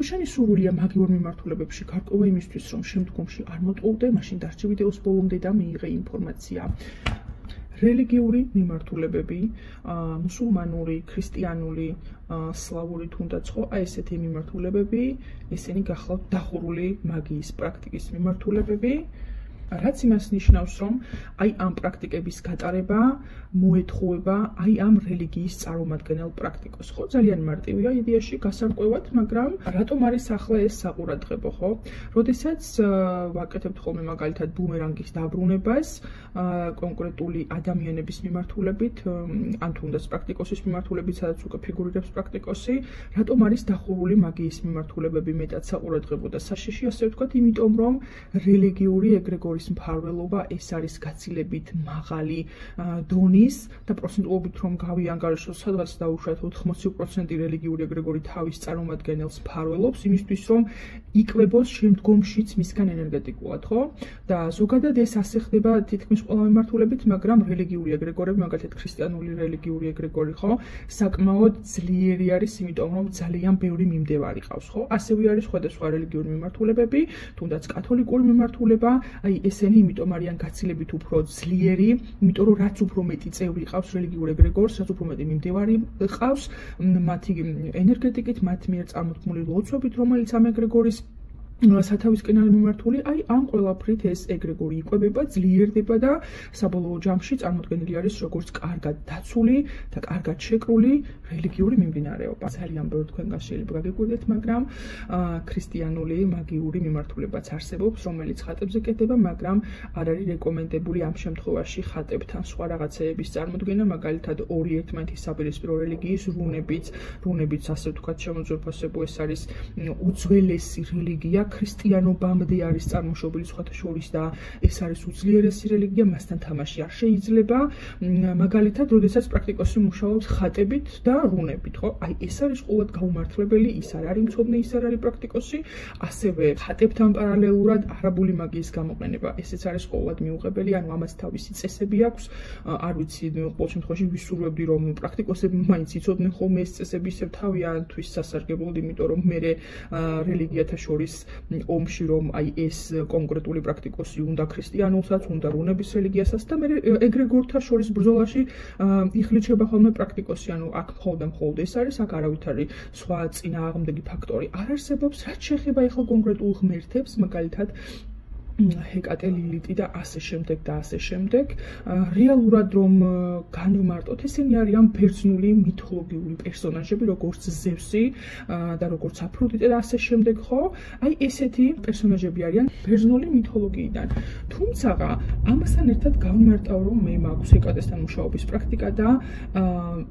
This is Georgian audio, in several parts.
შენი სურვილია მაგიურ მიმართულებებში გარკვევა იმისთვის, რომ შემდგომში არ მოტყუდე, მაშინ დარჩი ვიდეოს ბოლომდე და მიიღე ინფორმაცია. რელიგიური მიმართულებები, მუსულმანური, ქრისტიანული, სლავური თუნდაც ხო, აი ესეთი მიმართულებები, ესენი გახლავთ დახურული მაგიის პრაქტიკის მიმართულებები. რაც იმას ნიშნავს, რომ აი ამ პრაქტიკების გატარება მოეთხოვება აი ამ რელიგიის წარმომადგენელ პრაქტიკოს, ხო? ძალიან მარტივია იდეაში გასარკვევად, მაგრამ რატომ არის ახლა ეს საყურადღებო, ხო? როდესაც ვაკეთებთ ხოლმე მაგალითად ბუმერანგის დაბრუნებას კონკრეტული ადამიანების მიმართულებით, ან თუნდაც პრაქტიკოსის მიმართულებით, სადაც უკვე ფიგურირებს პრაქტიკოსი, რატომ არის დახურული მაგიის მიმართულებები მეტად საყურადღებო და საშიში, ასე ვთქვათ, იმიტომ რომ რელიგიური ეგრეგორის მფარველობა ეს არის გაცილებით მაღალი დონის და პროცენტულობით რომ გავიანგარიშოთ, სადღაც დაუშვათ 80% რელიგიური ეგრეგორი თავის წარმომადგენელს მფარველობს იმისთვის, რომ იკვებოს შემდგომშიც მისგან ენერგეტიკულად, ხო? და ზოგადად ეს ასე ხდება თითქმის ყველა მიმართულებით, მაგრამ რელიგიური ეგრეგორები, მაგალითად ქრისტიანული რელიგიური ეგრეგორი, ხო? საკმაოდ ძლიერი არის, იმიტომ რომ ძალიან ბევრი მიმდევარი ყავს, ხო? ასევე არის სხვადასხვა რელიგიური მიმართულებები, თუნდაც კათოლიკური მიმართულება, აი ესენი იმიტომ არიან გაცილებით უფრო ძლიერი, იმიტომ რომ რაც უფრო მეტი წევრი ყავს რელიგიურ ეგრეგორს, რაც უფრო მეტი მიმდევარი ყავს, მათი ენერგეტიკით, მათ მიერ წარმოქმნილი ლოცვებით, რომელიც ამ ეგრეგორის სათავისკენ არის მიმართული, აი ამ ყველაფრით ეს ეგრეგორი იკვებება, ძლიერდება და საბოლოო ჯამში წარმოქმნილი არის როგორც კარგად დაცული და კარგად შეკრული რელიგიური მიმდინარეობა. ძალიან ბევრი თქვენგან შეიძლება გაგიკვირდეთ, მაგრამ ქრისტიანული მაგიური მიმართულებაც არსებობს, რომელიც ხატებზე კეთდება, მაგრამ არ არის რეკომენდებული ამ შემთხვევაში ხატებთან სხვა რაღაცეების წარმოქმნა, მაგალითად ორი ერთმანეთის საპირისპირო რელიგიის რუნებიც, ასე ვთქვათ, შემოძვირფასებო, ეს არის უძველესი რელიგია. ქრისტიანობამდე არის წარმოშობილი სხვათა შორის და ეს არის უძლიერესი რელიგია, მასთან თამაში არ შეიძლება. მაგალითად, როდესაც პრაქტიკოსი მუშაობს ხატებით და რუნებით, ხო? აი ეს არის ყოველად გაუმართლებელი, ის არ არის მცოდნე, ის არ არის პრაქტიკოსი, ასევე ხატებთან პარალელურად არაბული მაგიის გამოყენება, ესეც არის ყოველად მიუღებელი, ანუ ამას თავისი წესები აქვს. არ ვიცი, ყოველ შემთხვევაში ვისურვებდი, რომ პრაქტიკოსები მაინც იცოდნენ ხოლმე ეს წესები ისევ თავიანთვის სასარგებლოდ, იმიტომ რომ მე რელიგიათა შორის ომში რომ აი ეს კონკრეტული პრაქტიკოსი უნდა ქრისტიანულსაც, უნდა რუნების რელიგიასაც და მე ეგრეგორთა შორის ბრძოლაში იხლიჩება ხოლმე პრაქტიკოსი, ანუ აქ მხოლოდ ეს არის, აქ არავითარი სხვა წინააღმდეგი ფაქტორი არ არსებობს, რაც შეეხება ახლა კონკრეტულ ღმერთებს, მაგალითად ჰეკატე, ლილიტი და ასე შემდეგ და ასე შემდეგ. რეალურად რომ განვმარტოთ, ესენი არიან ბერძნული მითოლოგიური პერსონაჟები, როგორც ზევსი და როგორც აფროდიტე და ასე შემდეგ, ხო? აი ესეთი პერსონაჟები არიან ბერძნული მითოლოგიიდან. თუმცა ამასთან ერთად განვმარტავ, რომ მე მაქვს ჰეკატესთან მუშაობის პრაქტიკა და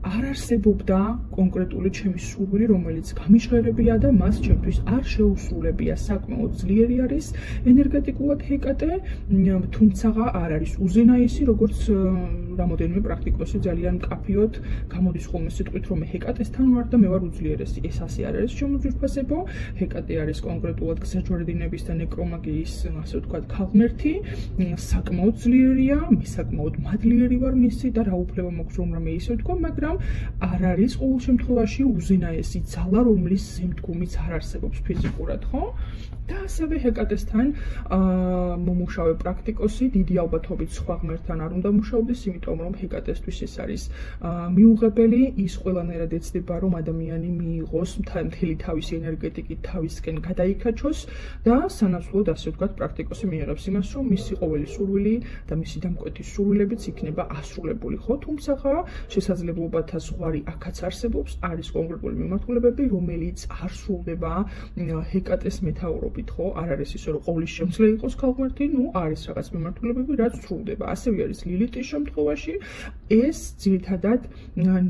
არ არსებობდა კონკრეტული ჩემი სურვილი, რომელიც გამიჟღერებია და მას ჩემთვის არ შეუსრულებია. საკმაოდ ძლიერი არის ენერგეტიკულად ჰეკატე, თუმცა არ არის უზენაესი, როგორც რამოდენიმე პრაქტიკოსი ძალიან მკაფიოდ გამოდის ხოლმე სიტყვით, რომ ჰეკატესთან ვარ და მე ვარ უძლიერესი. ეს ასე არ არის შემოძვირფასებო. ჰეკატე არის კონკრეტულად გზაჯვარედინების და ნეკრომაგიის, ასე ვთქვათ, ქალღმერთი, საკმაოდ ძლიერია, მე საკმაოდ მადლიერი ვარ მისი და რა უფლება მაქვს რომ რამე ისე ვთქვა, მაგრამ არ არის ყოველ შემთხვევაში უზენაესი ძალა, რომლის შემდგომიც არ არსებობს ფიზიკურად, ხო? და ასევე ჰეკატესთან მომუშავე პრაქტიკოსი დიდი ალბათობით სხვა ღმერთთან არ უნდა მუშაობდეს, იმიტომ რომ ჰეკატესთვის ეს არის მიუღებელი, ის ყველანაირად ეცდება, რომ ადამიანი მიიღოს მთელი თავისი ენერგეტიკით თავისკენ გადაიქაჩოს და სანაცვლოდ, ასე ვთქვათ, პრაქტიკოსი მიიღებს იმას, რომ მისი ყოველი სურვილი და მისი დამკვეთი სურვილებიც იქნება ასრულებული, ხო? თუმცა შესაძლებლობათა ზღვარი აქაც არსებობს, არის კონკრეტული მიმართულებები, რომელიც არ სრულდება ჰეკატეს მეთაურობით, ხო? არ არის ისე, რომ ყოვლის შემძლე იყოს ქალღმერთი, ნუ არის რაღაც მიმართულებები, რაც სრულდება. ასევე არის ლილიტის შემთხვევაში, ეს ძირითადად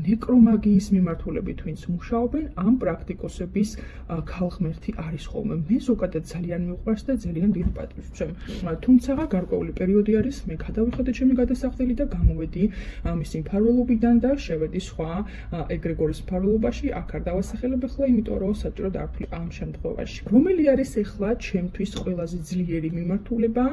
ნეკრომაგიის მიმართულებით, ვინც მუშაობენ, ამ პრაქტიკოსების ქალღმერთი არის ხოლმე. მე ზოგადად ძალიან მიყვარს და ძალიან დიდ პატივს ვცემ. თუმცა გარკვეული პერიოდი არის, მე გადავიხადე ჩემი გადასახდელი და გამოვედი მისი მფარველობიდან და შევედი სხვა ეგრეგორის მფარველობაში. აქ არ დავასახელებ ახლა, იმიტომ რომ საჭირო დავთვლი ამ შემთხვევაში. რომელი არის ახლა ჩემთვის ყველაზე ძლიერი მიმართულება მიმართულება,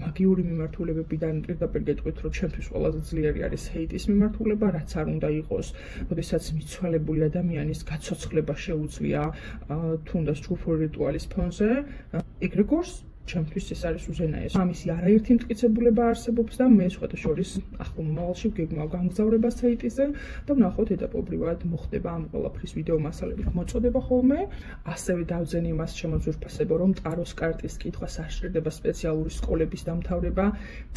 მაგიური მიმართულებებიდან პირდაპირ გეტყვით, რომ ჩემთვის ყველაზე ძლიერი არის ჰეიტის მიმართულება, რაც არ უნდა იყოს, როდესაც მიცვალებული ადამიანის გაცოცხლება შეუძლია თუნდაც ჯგუფური რიტუალის ფონზე, ეგრეგორს ჩემთვის ეს არის უზენაესი. ამისი არაერთი მტკიცებულება არსებობს და მე სხვათა შორის ახლო მომავალში ვგეგმავ განგზავრებას ჰეიტიზე და ვნახოთ ეტაპობრივად მოხდება ამ ყველაფრის ვიდეო მასალებით მოწოდება ხოლმე. ასევე დავძენ იმას ჩემო ძვირფასებო, რომ ტაროს კარტის კითხვას არ სჭირდება სპეციალური სკოლების დამთავრება.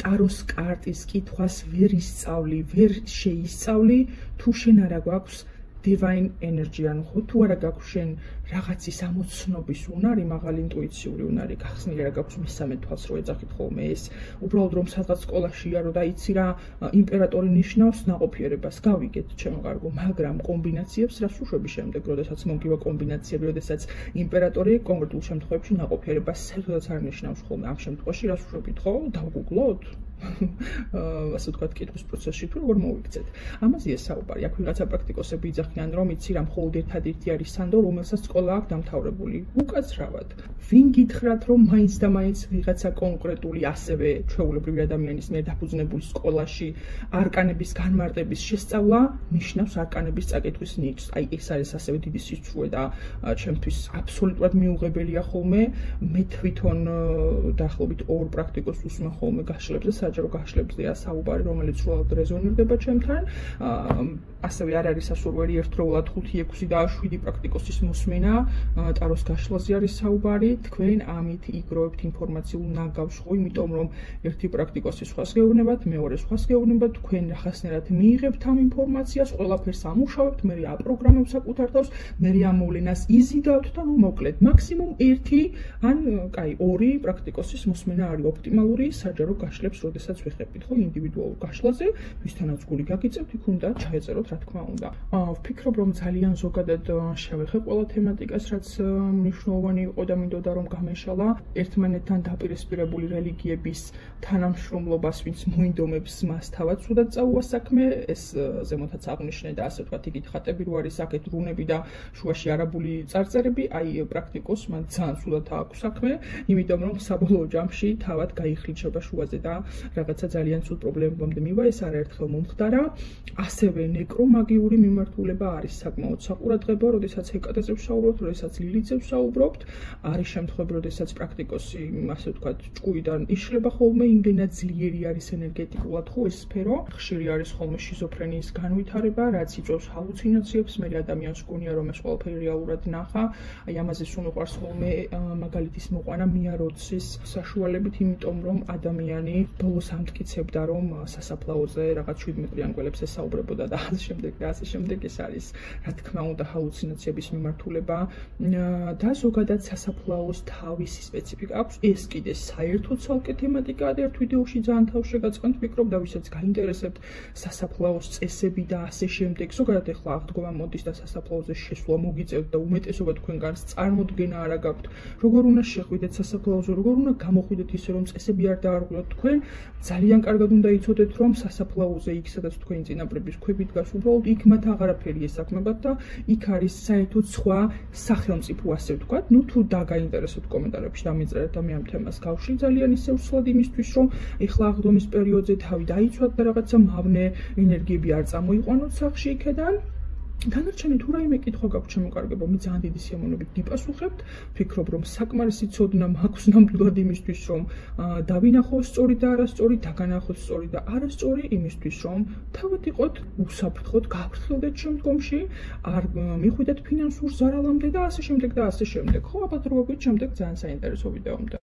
ტაროს კარტის კითხვას ვერ ისწავლი, ვერ შეისწავლი, თუ შენ არა გვაქვს divine energy, ანუ ხო თუ არა გაქვს შენ რაღაცის ამოცნობის უნარი, მაღალი ინტუიციური უნარი, გახსნილი რა გაქვს მესამე თვალს რო ეძახით ხოლმე ეს, უბრალოდ რომ სადღაც სკოლაში იარო და იცი რა იმპერატორი ნიშნავს ნაყოფიერებას, გავიგეთ ჩემო კარგო, მაგრამ კომბინაციებს რას უშვები შემდეგ, როდესაც მომგივა კომბინაციები, როდესაც იმპერატორი კონკრეტულ შემთხვევებში ნაყოფიერებას საერთოდაც არ ნიშნავს ხოლმე, ამ შემთხვევაში რას უშვებით ხო, დავგუგლოთ? ასე ვთქვათ, კითხვის პროცესში თუ როგორ მოვიქცეთ. ამაზეა საუბარი. აქ ვიღაცა პრაქტიკოსები იძახიან, რომ იცი რა, მხოლოდ ერთადერთი არის სანდო, რომელსაც სკოლა აქვს დამთავრებული. უკაცრავად. ვინ გითხრათ, რომ მაინც და მაინც ვიღაცა კონკრეტული ასევე ჩვეულებრივი ადამიანის მიერ დაფუძნებული სკოლაში არკანების განმარტების შესწავლა ნიშნავს არკანების წაკითხვის ნიჭს. აი ეს არის ასევე დიდი სიცრუე და ჩემთვის აბსოლუტურად მიუღებელია ხოლმე. მე თვითონ დაახლოებით 2 პრაქტიკოს უსმენ ხოლმე გაშლებზე, საჯარო გაშლებზეა საუბარი, რომელიც სრულად რეზონირდება ჩემთან. ასევე არ არის სასურველი ერთდროულად 5, 6 და 7 პრაქტიკოსის მოსმენა. ტაროს გაშლაზე არის საუბარი. თქვენ ამით იგროვებთ ინფორმაციულ ნაგავს ხო, იმიტომ რომ ერთი პრაქტიკოსი სხვას გეუბნებათ, მეორე სხვას გეუბნებათ, თქვენ რაღაცნაირად მიიღებთ ამ ინფორმაციას, ყველაფერს ამუშავებთ, მე აპროგრამებთ საკუთარ თავს, მე ამ მოვლენას იზიდავთ და ნუ მოკლედ მაქსიმუმ 1 ან კაი 2 პრაქტიკოსის მოსმენა არის ოპტიმალური საჯარო გაშლებს, როდესაც ვიხებთ ხო ინდივიდუალურ გაშლაზე, ვისთანაც გული გაგიწევთ, იქ უნდა ჩაეწეროთ რა თქმა უნდა. ვფიქრობ, რომ ძალიან ზოგადად შევეხე ყველა თემატიკას, რაც მნიშვნელოვანი იყო და მინდოდა რომ გამეშალა. ერთმანეთთან დაპირისპირებული რელიგიების თანამშრომლობას, ვინც მოინდომებს მას თავად სუდად წაუვა საქმე, ეს ზემოთაც აღნიშნე და ასე ვთქვათ, იგი ხატები რო არის აქეთ რუნები და შუაში არაბული წარწერები, აი პრაქტიკოს მან ძალიან სუდად აქვს საქმე, იმიტომ რომ საბოლოო ჯამში თავად გაიხლიჩება შუაზე და რაღაცა ძალიან ცუდ პრობლემამდე მივა, ეს არაერთხელ მომხდარა. ასევე ნეკრომაგიური მიმართულება არის საკმაოდ საყურადღებო, როდესაც ჰეკატაზე ვსაუბრობთ, როდესაც ლილითზე ვსაუბრობთ. არის შემთხვევები, როდესაც პრაქტიკოსი, ასე ვთქვათ, ჭკუიდან იშლება ხოლმე, იმდენად ძლიერი არის ენერგეტიკულად ხო ეს სფერო. ხშირი არის ხოლმე შიზოფრენიის განვითარება, რაც იწვევს ჰალუცინაციებს, მე ადამიანს გონია რომ ეს ყველაფერი რეალურად ნახა. აი ამაზე სულ უყვარს ხოლმე მაგალითის მოყვანა მიაროცის საშუალებით, იმიტომ რომ ადამიანი ბოლოს ამტკიცებდა, რომ სასაფლაოზე რაღაც 7 მეტრიან გველებს ესაუბრებოდა და ასე შემდეგ და ასე შემდეგ. ეს არის რა თქმა უნდა ჰალუცინაციების მიმართულება და ზოგადად სასაფლაოს თავისი სპეციფიკა აქვს. ეს კიდე საერთოდ ცალკე თემატიკაა და ერთ ვიდეოში ძალიან თავს შეგაწყენთ, ვფიქრობ და ვისაც გაინტერესებთ სასაფლაოს წესები და ასე შემდეგ. ზოგადად ეხლა აღდგომა მოდის და სასაფლაოზე შესვლა მოგიწევთ და უმეტესობა თქვენგანს წარმოდგენა არ აქვს, როგორ უნდა შეხვიდეთ სასაფლაოზე, როგორ უნდა გამოხვიდეთ ისე რომ წესები არ დაარღვიოთ თქვენ. ძალიან კარგად უნდა იცოდეთ, რომ სასაფლაოზე იქ სადაც თქვენი წინაპრების ქვები დგას, უბრალოდ იქ მათ აღარაფერი ესაქმებათ და იქ არის საერთოდ სხვა სახელმწიფო, ასე ვთქვათ. ნუ თუ დაგაინტერესოთ კომენტარებში დამიწერეთ და მე ამ თემას გავშლი ძალიან ისე უსვლად იმისთვის, რომ ეხლა აღდგომის პერიოდზე თავი დაიცვათ და რაღაცა მავნე ენერგიები არ წამოიყვანოთ სახში იქედან. დანარჩენი თუ რაიმე კითხვა გაქვთ ჩემო კარგებო, მე ძალიან დიდი სიამოვნებით გიპასუხებთ. ვფიქრობ, რომ საკმარისი ცოდნა მაქვს ნამდვილად იმისთვის, რომ დავინახო სწორი და არასწორი, დაგანახოთ სწორი და არასწორი, იმისთვის, რომ თავად იყოთ უსაფრთხოდ, გაფრთხილდეთ შემდგომში, არ მიხვიდეთ ფინანსურ ზარალამდე და ასე შემდეგ და ასე შემდეგ. ხო, აბა დროებით შემდეგ ძალიან საინტერესო ვიდეომდე.